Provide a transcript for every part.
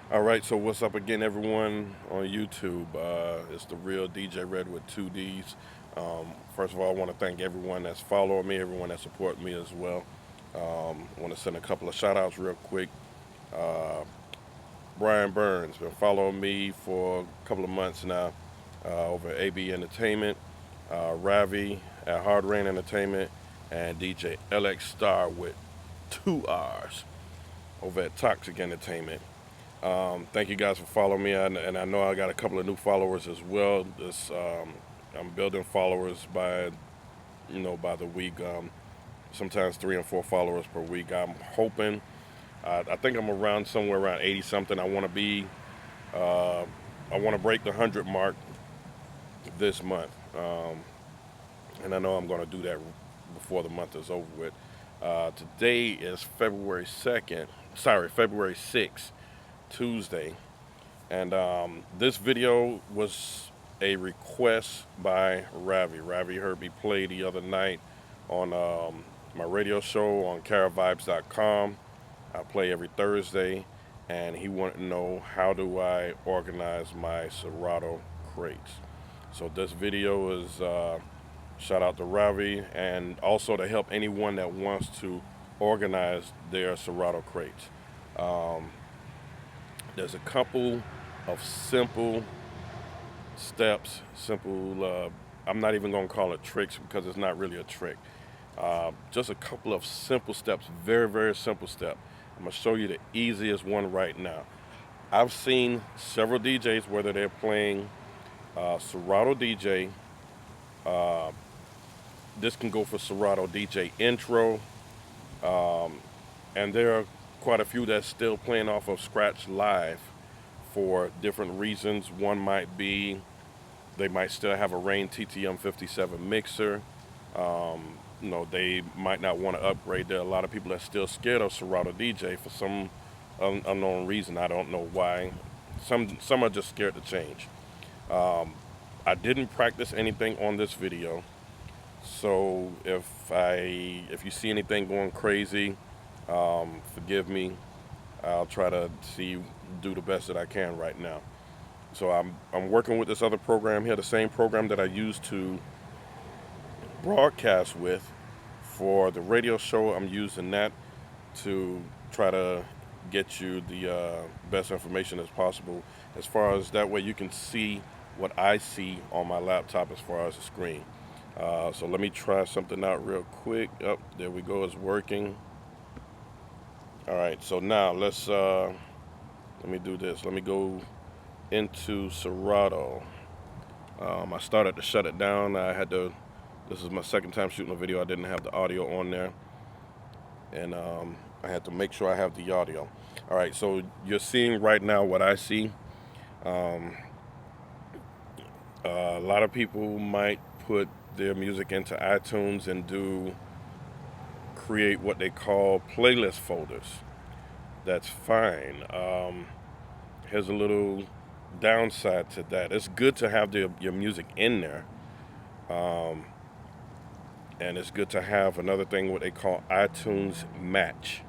All right, so what's up again, everyone on YouTube? It's the real DJ Red with two Ds. First of all, I want to thank everyone that's following me, everyone that supported me as well. I want to send a couple of shout outs real quick. Uh, Brian Burns been following me for a couple of months now over at AB Entertainment, Ravi at Hard Rain Entertainment, and DJ LX Star with two R's over at Toxic Entertainment. Thank you guys for following me, and I know I got a couple of new followers as well. I'm building followers by the week. Sometimes 3 and 4 followers per week. I'm hoping. I think I'm around somewhere around 80 something. I want to be. Uh, I want to break the 100 mark this month, and I know I'm going to do that before the month is over with. Today is February 2nd. Sorry, February 6th, Tuesday. And this video was a request by Ravi. Ravi heard me play the other night on my radio show on caravibes.com. I play every Thursday, and he wanted to know how do I organize my Serato crates. So this video is shout out to Ravi, and also to help anyone that wants to organize their Serato crates. Um, there's a couple of simple steps, I'm not even going to call it tricks because it's not really a trick. Just a couple of simple steps, very, very simple step. I'm going to show you the easiest one right now. I've seen several DJs, whether they're playing Serato DJ, uh, this can go for Serato DJ intro, um, and there are quite a few that's still playing off of Scratch Live for different reasons. One might be they might still have a Rain TTM 57 mixer. They might not want to upgrade. There are a lot of people that's still scared of Serato DJ for some unknown reason. I don't know why. Some are just scared to change. Um, I didn't practice anything on this video, so if you see anything going crazy, forgive me. I'll try to do the best that I can right now. So I'm working with this other program here, the same program that I used to broadcast with for the radio show. I'm using that to try to get you the best information as possible. As far as that way, you can see what I see on my laptop as far as the screen. So let me try something out real quick. Up there we go. It's working. All right. So now let me do this. Let me go into Serato. I started to shut it down. This is my second time shooting a video. I didn't have the audio on there. And I had to make sure I have the audio. All right, so you're seeing right now what I see. Um, a lot of people might put their music into iTunes and create what they call playlist folders. That's fine. Here's a little downside to that. It's good to have your music in there. Um, and it's good to have another thing, what they call iTunes Match.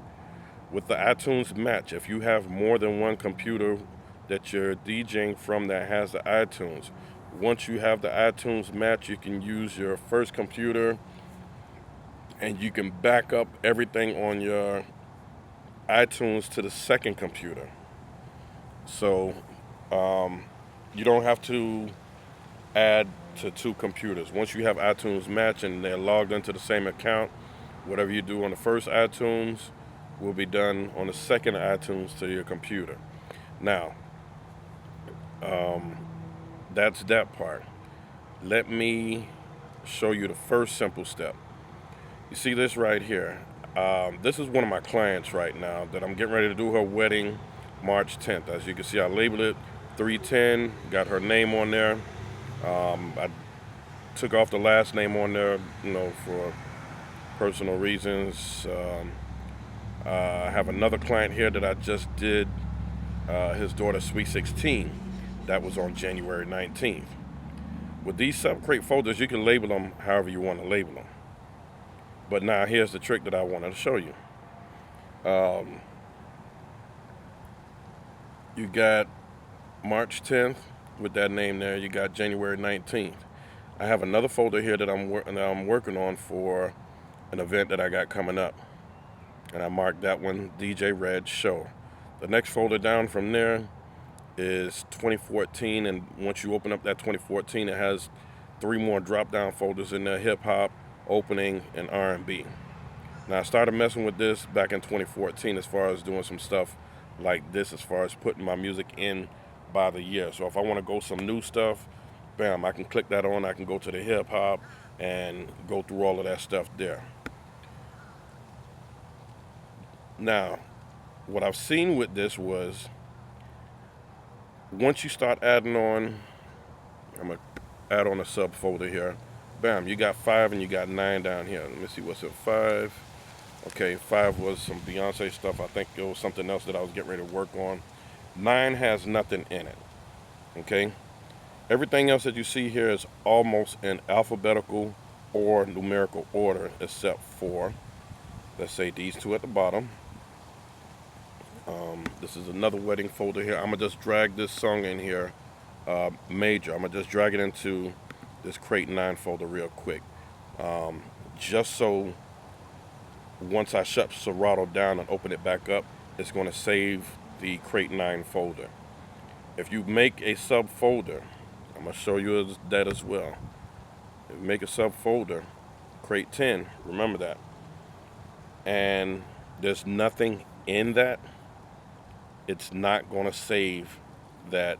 With the iTunes Match, if you have more than one computer that you're DJing from that has the iTunes, once you have the iTunes Match, you can use your first computer and you can back up everything on your iTunes to the second computer. So um, you don't have to add to two computers. Once you have iTunes Match and they're logged into the same account, whatever you do on the first iTunes will be done on the second iTunes to your computer. Now, um, that's that part. Let me show you the first simple step. You see this right here? This is one of my clients right now that I'm getting ready to do her wedding March 10th. As you can see, I labeled it 310, got her name on there. I took off the last name on there, for personal reasons. I have another client here that I just did his daughter's Sweet 16. That was on January 19th. With these subcrate folders, you can label them however you want to label them. But now here's the trick that I wanted to show you. Um, You got March 10th with that name there. You got January 19th. I have another folder here that I'm working on for an event that I got coming up, and I marked that one DJ Red Show. The next folder down from there is 2014, and once you open up that 2014, it has 3 more drop-down folders in there: hip hop, opening, and R&B. Now I started messing with this back in 2014 as far as doing some stuff like this, as far as putting my music in by the year. So if I want to go some new stuff, bam, I can click that on. I can go to the hip hop and go through all of that stuff there. Now, what I've seen with this was, once you start adding on, I'm going to add on a subfolder here. Bam, you got 5 and you got 9 down here. Let me see what's at 5. Okay, 5 was some Beyonce stuff. I think it was something else that I was getting ready to work on. 9 has nothing in it. Okay? Everything else that you see here is almost in alphabetical or numerical order, except for, let's say, these 2 at the bottom. This is another wedding folder here. I'm going to just drag this song in here, major. I'm going to just drag it into this Crate 9 folder real quick. Just so once I shut Serato down and open it back up, it's going to save the Crate 9 folder. If you make a subfolder, I'm going to show you that as well. If you make a subfolder, Crate 10, remember that, and there's nothing in that, it's not going to save that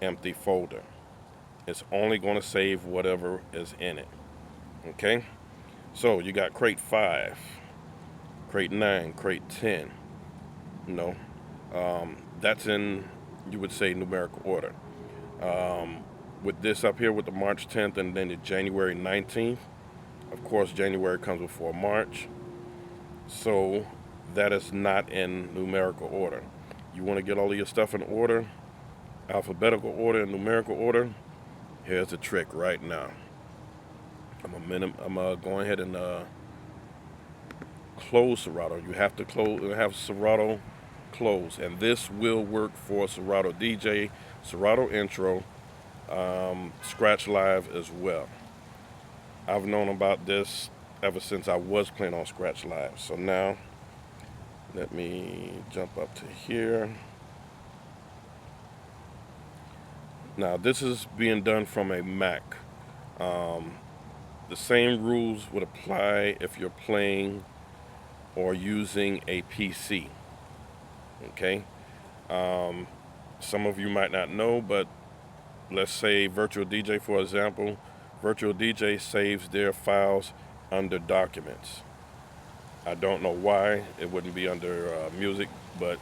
empty folder. It's only going to save whatever is in it. Okay? So you got Crate 5, Crate 9, Crate 10. No. That's in, you would say, numerical order. With this up here with the March 10th and then the January 19th, of course, January comes before March. So that is not in numerical order. You want to get all of your stuff in order, alphabetical order and numerical order. Here's the trick right now. I'm gonna go ahead and close Serato. You have to have Serato close, and this will work for Serato DJ, Serato Intro, Scratch Live as well. I've known about this ever since I was playing on Scratch Live. So now, let me jump up to here. Now this is being done from a Mac. The same rules would apply if you're playing or using a PC. Okay? Some of you might not know, but let's say Virtual DJ, for example. Virtual DJ saves their files under Documents. I don't know why it wouldn't be under Music, but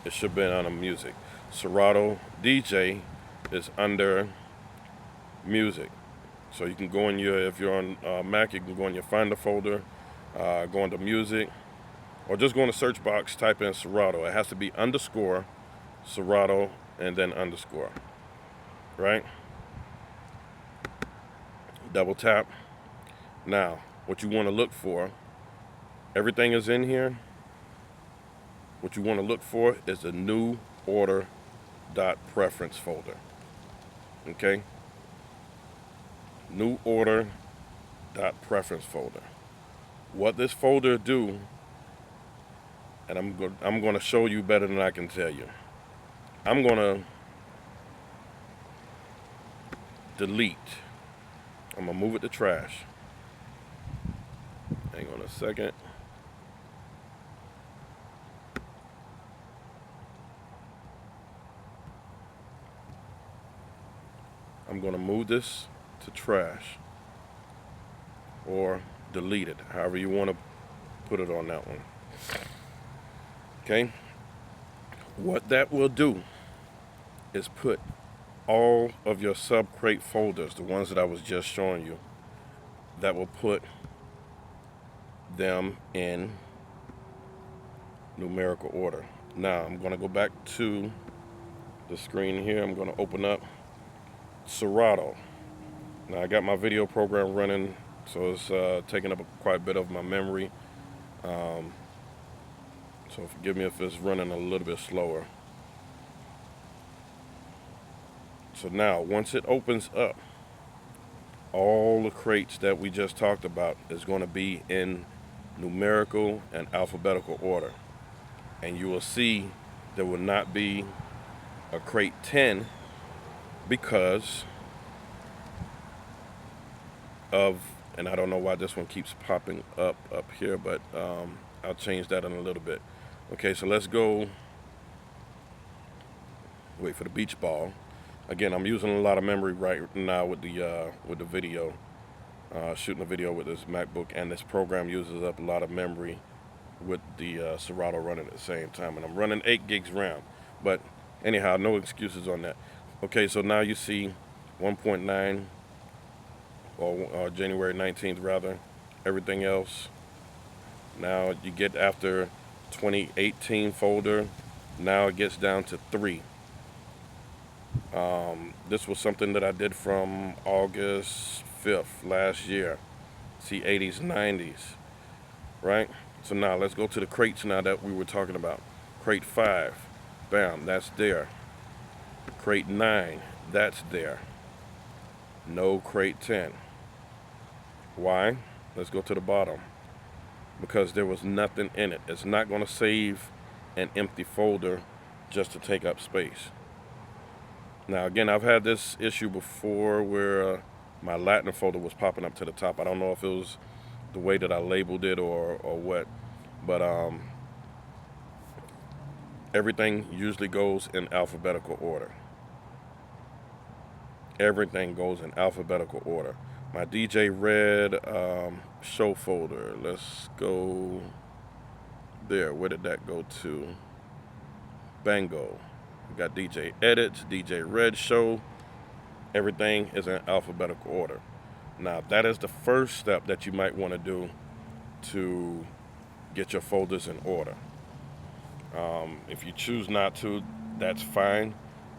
it should be under Music. Serato DJ is under Music. So you can go in your, if you're on Mac, you can go in your Finder folder, go into Music, or just go in the search box, type in Serato. It has to be underscore Serato and then underscore, right? Double tap. Now, what you want to look for, everything is in here. What you want to look for is the new order dot preference folder. Okay? New order dot preference folder. What this folder do, and I'm going to show you better than I can tell you. I'm going to delete. I'm going to move it to trash. Hang on a second. I'm going to move this to trash or delete it, however you want to put it on that one. Okay? What that will do is put all of your sub-crate folders, the ones that I was just showing you, that will put them in numerical order. Now I'm going to go back to the screen here. I'm going to open up Serato. Now I got my video program running, so it's taking up quite a bit of my memory. So forgive me if it's running a little bit slower. So now, once it opens up, all the crates that we just talked about is going to be in numerical and alphabetical order. And you will see there will not be a crate 10 because of, and I don't know why this one keeps popping up here, but I'll change that in a little bit. Okay, so let's go, wait for the beach ball. Again, I'm using a lot of memory right now with the video, shooting a video with this MacBook, and this program uses up a lot of memory with the Serato running at the same time, and I'm running 8 gigs RAM. But anyhow, no excuses on that. Okay, so now you see 1.9, or January 19th rather. Everything else, now you get after 2018 folder, now it gets down to 3. This was something that I did from August 5th last year. See, 80s, 90s, right? So now let's go to the crates now that we were talking about. Crate 5, bam, that's there. Crate 9, that's there. No crate 10. Why? Let's go to the bottom. Because there was nothing in it. It's not going to save an empty folder just to take up space. Now again, I've had this issue before where my Latin folder was popping up to the top. I don't know if it was the way that I labeled it or what, but everything usually goes in alphabetical order. Everything goes in alphabetical order. My DJ Red show folder, let's go there. Where did that go to? Bango. We got DJ Edits, DJ Red Show. Everything is in alphabetical order. Now, that is the first step that you might want to do to get your folders in order. If you choose not to, that's fine.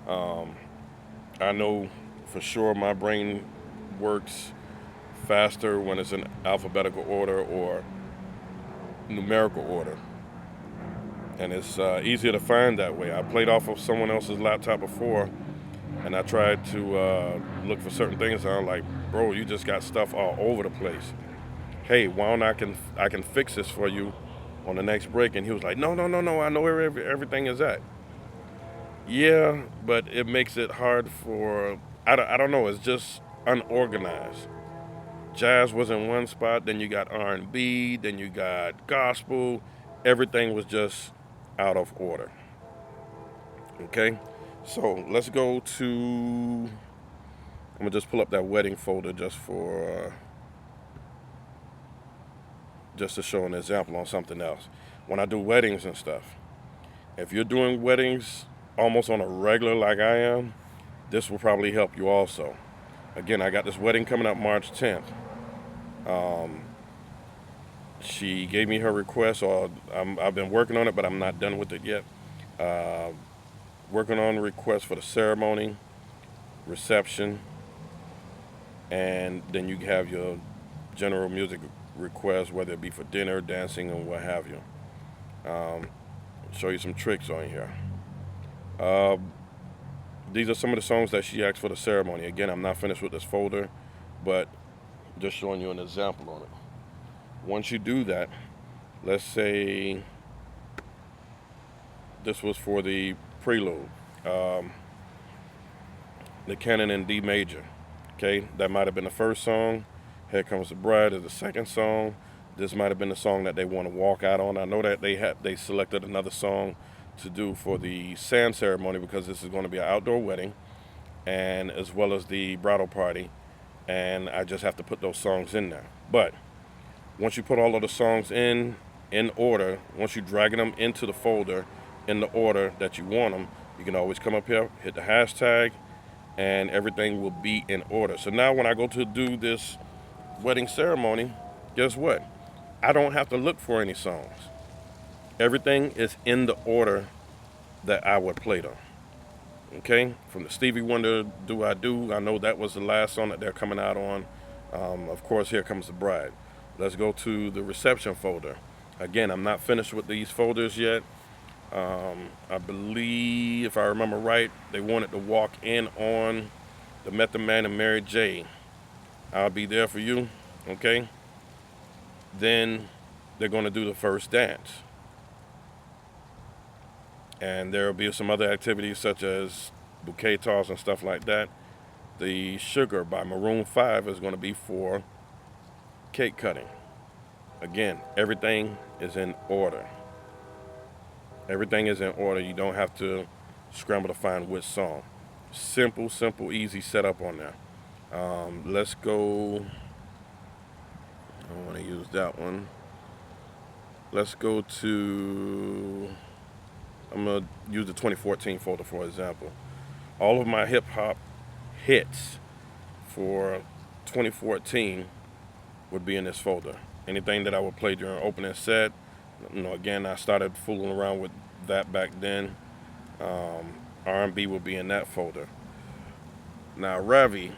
I know for sure my brain works faster when it's in alphabetical order or numerical order. And it's easier to find that way. I played off of someone else's laptop before, and I tried to look for certain things, and I'm like, bro, you just got stuff all over the place. Hey, why don't I can fix this for you on the next break? And he was like, no, I know where everything is at. Yeah, but it makes it hard for, I don't know, it's just unorganized. Jazz was in one spot, then you got R&B, then you got gospel. Everything was just out of order. Okay, so let's go to, I'm gonna just pull up that wedding folder just for, just to show an example on something else. When I do weddings and stuff, if you're doing weddings almost on a regular like I am, this will probably help you also. Again, I got this wedding coming up March 10th. She gave me her request, or I've been working on it, but I'm not done with it yet. Working on the request for the ceremony, reception, and then you have your general music request, whether it be for dinner, dancing, or what have you. Show you some tricks on here. These are some of the songs that she asked for the ceremony. Again, I'm not finished with this folder, but just showing you an example on it. Once you do that, let's say this was for the prelude, the canon in D major. Okay, that might have been the first song. Here Comes the Bride is the second song. This might have been the song that they want to walk out on. I know that they selected another song to do for the sand ceremony because this is going to be an outdoor wedding, and as well as the bridal party, and I just have to put those songs in there. But once you put all of the songs in order, once you're dragging them into the folder in the order that you want them, you can always come up here, hit the hashtag, and everything will be in order. So now when I go to do this wedding ceremony, guess what? I don't have to look for any songs. Everything is in the order that I would play them. Okay? From the Stevie Wonder Do I Do, I know that was the last song that they're coming out on. Of course, Here Comes the Bride. Let's go to the reception folder. Again, I'm not finished with these folders yet. I believe, if I remember right, they wanted to walk in on the Method Man and Mary J. I'll Be There For You, okay? Then they're going to do the first dance. And there will be some other activities such as bouquet toss and stuff like that. The Sugar by Maroon 5 is going to be for cake cutting. Again, everything is in order. Everything is in order. You don't have to scramble to find which song. Simple, easy setup on there. Let's go. I want to use that one. Let's go to. I'm going to use the 2014 folder for example. All of my hip hop hits for 2014 would be in this folder. Anything that I would play during opening set, again, I started fooling around with that back then. R&B will be in that folder. Now, Ravi,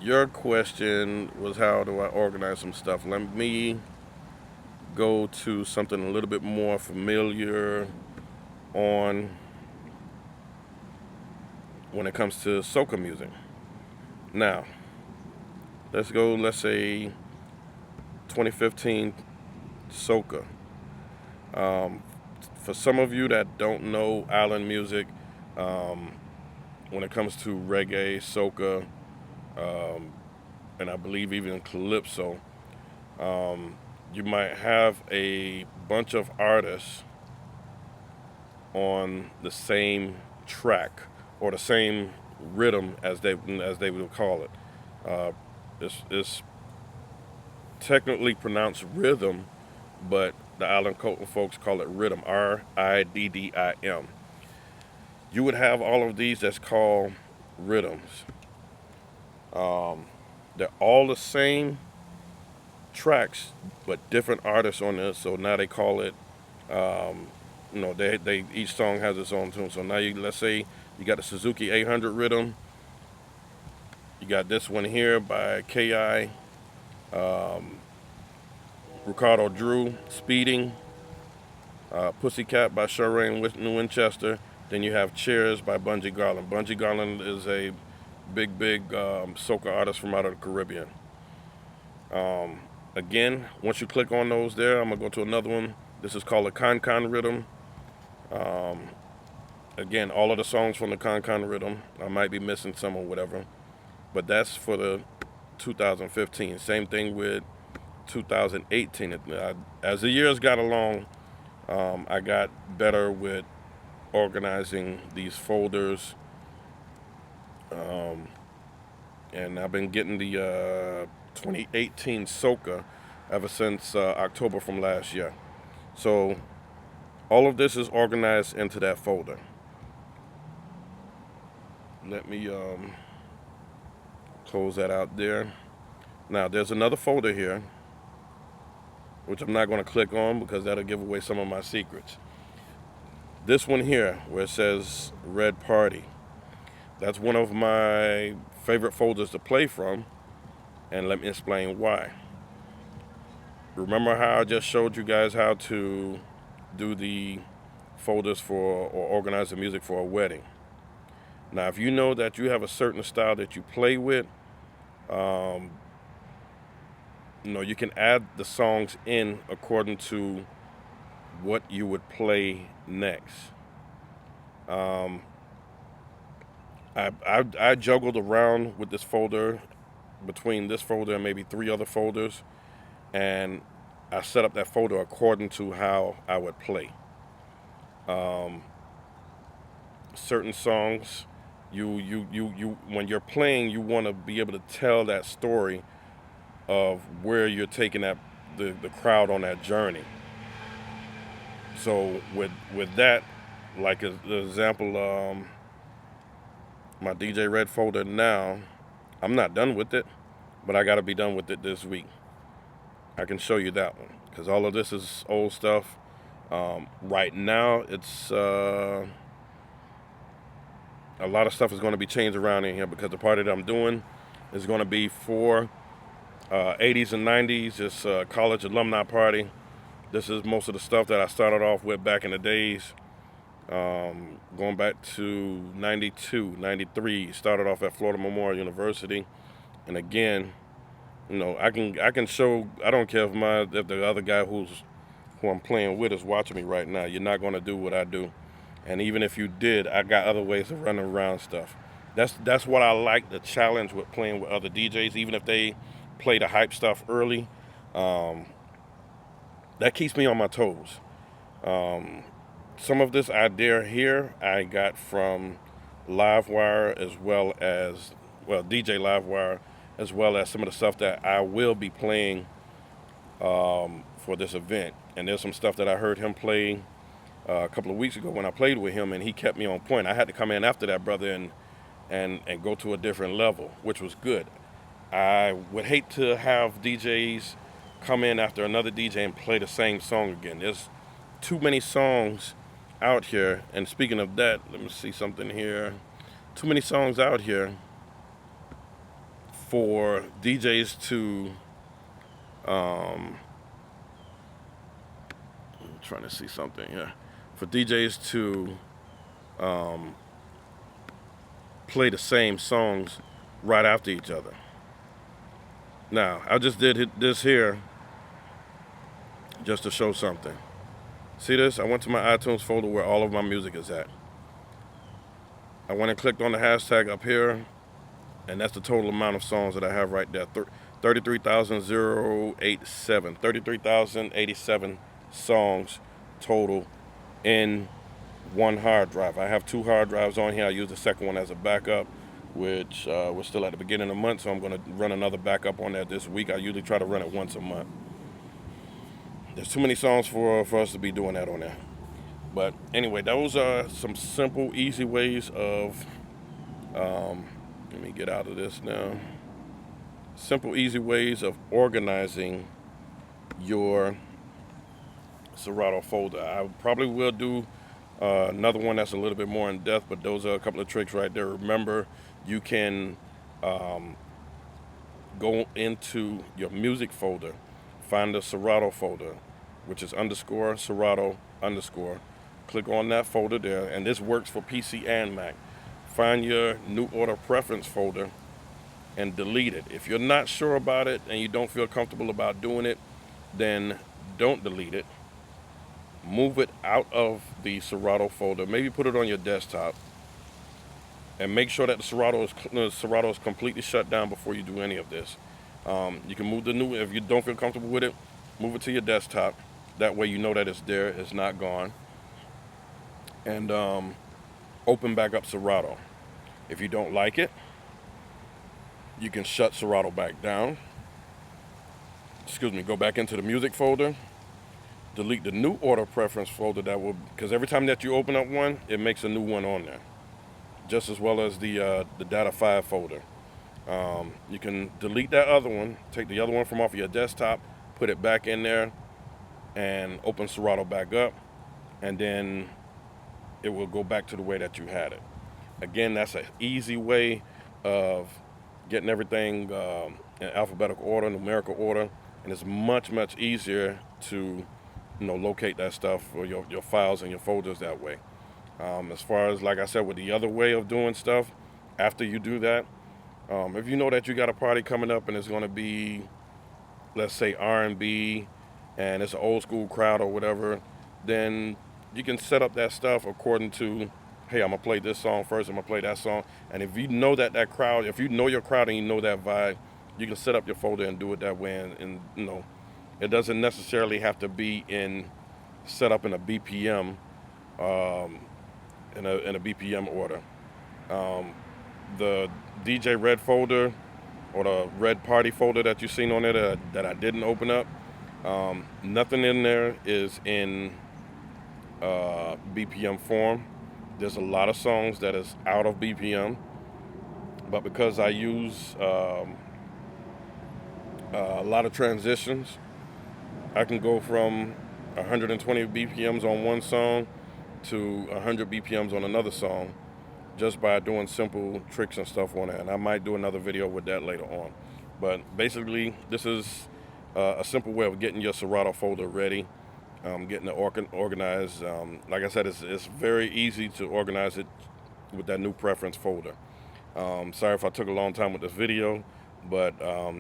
your question was how do I organize some stuff? Let me go to something a little bit more familiar on when it comes to soca music. Now, let's say 2015 soca. For some of you that don't know island music, when it comes to reggae, soca, and I believe even calypso, you might have a bunch of artists on the same track or the same rhythm as they would call it. It's technically pronounced rhythm, but the island folks call it rhythm, R-I-D-D-I-M. You would have all of these that's called rhythms. They're all the same tracks, but different artists on this. So now they call it, they each song has its own tune. So now let's say you got the Suzuki 800 rhythm. You got this one here by K.I. Ricardo Drew, Speeding, Pussycat by Shireen Winchester. Then you have Cheers by Bungie Garland. Bungie Garland is a big soca artist from out of the Caribbean. Again, once you click on those there, I'm going to go to another one. This is called a Con rhythm. Again, all of the songs from the Con rhythm. I might be missing some or whatever. But that's for the 2015. Same thing with 2018. As the years got along, I got better with organizing these folders. And I've been getting the 2018 soca ever since October from last year. So all of this is organized into that folder. Let me close that out there. Now there's another folder here, which I'm not going to click on because that'll give away some of my secrets. This one here, where it says Red Party, that's one of my favorite folders to play from, and let me explain why. Remember how I just showed you guys how to do the folders for or organize the music for a wedding? Now, if you know that you have a certain style that you play with, you can add the songs in according to what you would play next. I juggled around with this folder, between this folder and maybe 3 other folders, and I set up that folder according to how I would play. Certain songs, you when you're playing, you want to be able to tell that story of where you're taking the crowd on that journey. So with that, like an example, my DJ Red folder now, I'm not done with it, but I got to be done with it this week. I can show you that one because all of this is old stuff. Right now, it's a lot of stuff is going to be changed around in here because the party that I'm doing is going to be for 80s and 90s. It's a college alumni party. This is most of the stuff that I started off with back in the days, going back to 92, 93. Started off at Florida Memorial University, and again, I can show. I don't care if the other guy who I'm playing with is watching me right now. You're not gonna do what I do, and even if you did, I got other ways of running around stuff. That's what I like, the challenge with playing with other DJs, even if they play the hype stuff early. That keeps me on my toes. Some of this idea here I got from Livewire, as well as, DJ Livewire, as well as some of the stuff that I will be playing for this event. And there's some stuff that I heard him play a couple of weeks ago when I played with him, and he kept me on point. I had to come in after that brother and go to a different level, which was good. I would hate to have DJs come in after another DJ and play the same song again. There's too many songs out here. And speaking of that, let me see something here. Too many songs out here for DJs to I'm trying to see something here. For DJs to play the same songs right after each other. Now, I just did this here just to show something. See this? I went to my iTunes folder where all of my music is at. I went and clicked on the hashtag up here, and that's the total amount of songs that I have right there. 33,087. 33,087 songs total in one hard drive. I have two hard drives on here. I use the second one as a backup, which we're still at the beginning of the month, so I'm going to run another backup on that this week. I usually try to run it once a month. There's too many songs for us to be doing that on there. But anyway, those are some simple, easy ways of, let me get out of this now. Simple, easy ways of organizing your Serato folder. I probably will do another one that's a little bit more in depth, but those are a couple of tricks right there. Remember, you can go into your music folder, find the Serato folder, which is _Serato_. Click on that folder there, and this works for PC and Mac. Find your new order preference folder and delete it. If you're not sure about it and you don't feel comfortable about doing it, then don't delete it. Move it out of the Serato folder. Maybe put it on your desktop, and make sure that the Serato is completely shut down before you do any of this. You can move if you don't feel comfortable with it, move it to your desktop. That way you know that it's there, it's not gone. And open back up Serato. If you don't like it, you can shut Serato back down. Go back into the music folder. Delete the new order preference folder because every time that you open up one, it makes a new one on there. Just as well as the data 5 folder. You can delete that other one, take the other one from off of your desktop, put it back in there, and open Serato back up, and then it will go back to the way that you had it. Again, that's an easy way of getting everything in alphabetical order, numerical order, and it's much, much easier to locate that stuff or your files and your folders that way. As far as, like I said, with the other way of doing stuff, after you do that, if you know that you got a party coming up and it's going to be, let's say, R&B, and it's an old school crowd or whatever, then you can set up that stuff according to, hey, I'm going to play this song first, I'm going to play that song. And if you know that crowd, if you know your crowd and you know that vibe, you can set up your folder and do it that way. And it doesn't necessarily have to be set up in a BPM, in a BPM order. The DJ Red folder, or the Red Party folder that you've seen on there that I didn't open up, nothing in there is in BPM form. There's a lot of songs that is out of BPM, but because I use a lot of transitions, I can go from 120 BPMs on one song to 100 BPMs on another song, just by doing simple tricks and stuff on it. And I might do another video with that later on. But basically, this is a simple way of getting your Serato folder ready. getting it organized. Like I said, it's very easy to organize it with that new preference folder. Sorry if I took a long time with this video, but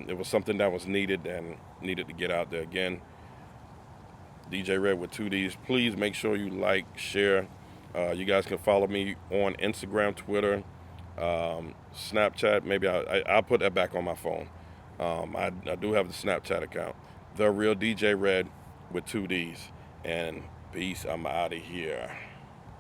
it was something that was needed and needed to get out there. Again, DJ Red with 2Ds. Please make sure you like, share. You guys can follow me on Instagram, Twitter, Snapchat. Maybe I'll put that back on my phone. I do have the Snapchat account. The Real DJ Red with 2Ds. And peace. I'm out of here.